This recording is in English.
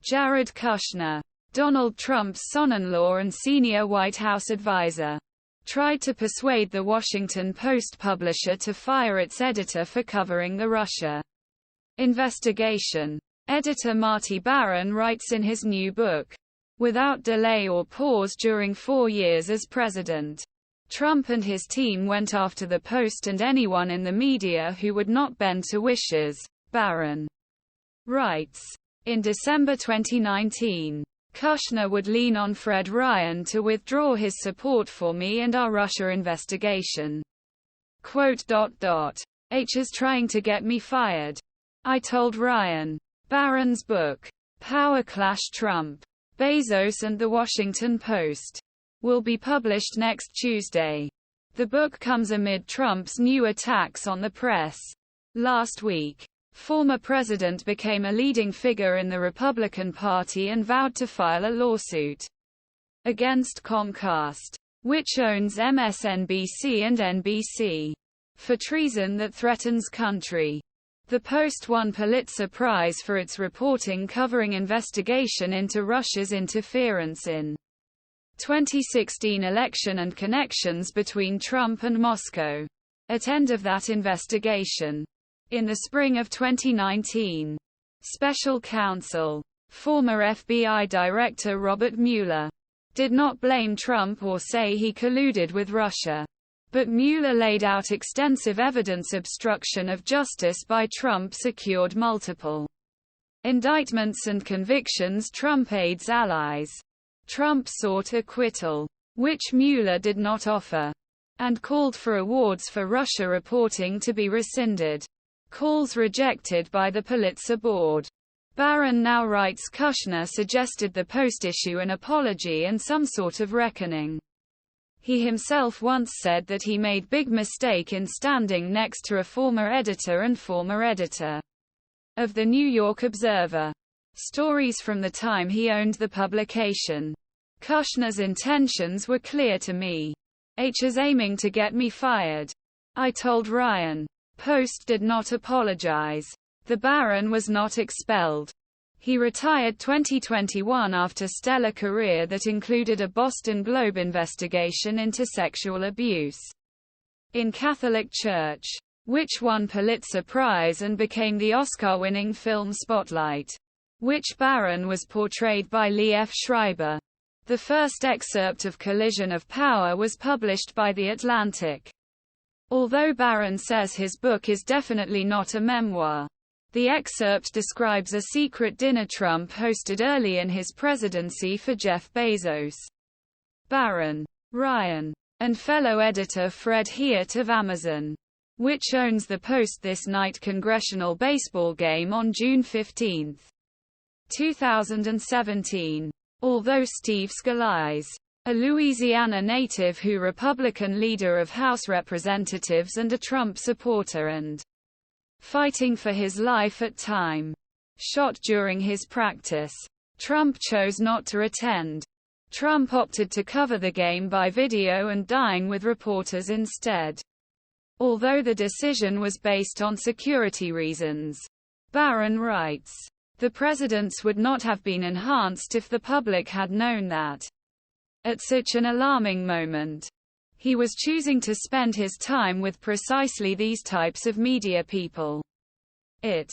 Jared Kushner, Donald Trump's son-in-law and senior White House advisor, tried to persuade the Washington Post publisher to fire its editor for covering the Russia investigation. Editor Marty Baron writes in his new book, "Without delay or pause during 4 years as president, Trump and his team went after the Post and anyone in the media who would not bend to wishes," Baron writes. In December 2019, Kushner would lean on Fred Ryan to withdraw his support for me and our Russia investigation. H is trying to get me fired. I told Ryan. Barron's book, Power Clash Trump, Bezos and the Washington Post, will be published next Tuesday. The book comes amid Trump's new attacks on the press. Last week, former president became a leading figure in the Republican Party and vowed to file a lawsuit against Comcast, which owns MSNBC and NBC, for treason that threatens country. The Post won Pulitzer Prize for its reporting covering investigation into Russia's interference in 2016 election and connections between Trump and Moscow. At end of that investigation, in the spring of 2019, special counsel, former FBI Director Robert Mueller, did not blame Trump or say he colluded with Russia. But Mueller laid out extensive evidence obstruction of justice by Trump secured multiple indictments and convictions Trump aides allies. Trump sought acquittal, which Mueller did not offer, and called for awards for Russia reporting to be rescinded. Calls rejected by the Pulitzer Board. Baron now writes Kushner suggested the Post issue an apology and some sort of reckoning. He himself once said that he made big mistake in standing next to a former editor and former editor of the New York Observer. Stories from the time he owned the publication. Kushner's intentions were clear to me. H is aiming to get me fired. I told Ryan. Post did not apologize. The Baron was not expelled. He retired 2021 after stellar career that included a Boston Globe investigation into sexual abuse in Catholic Church, which won Pulitzer Prize and became the Oscar-winning film Spotlight, which Baron was portrayed by Lee F. Schreiber. The first excerpt of Collision of Power was published by The Atlantic. Although Baron says his book is definitely not a memoir, the excerpt describes a secret dinner Trump hosted early in his presidency for Jeff Bezos, Baron, Ryan, and fellow editor Fred Hiatt of Amazon, which owns the Post. This night congressional baseball game on June 15, 2017. Although Steve Scalise, a Louisiana native who Republican leader of House Representatives and a Trump supporter and fighting for his life at time, shot during his practice, Trump chose not to attend. Trump opted to cover the game by video and dine with reporters instead. Although the decision was based on security reasons, Baron writes, the presidents would not have been enhanced if the public had known that. At such an alarming moment, he was choosing to spend his time with precisely these types of media people. It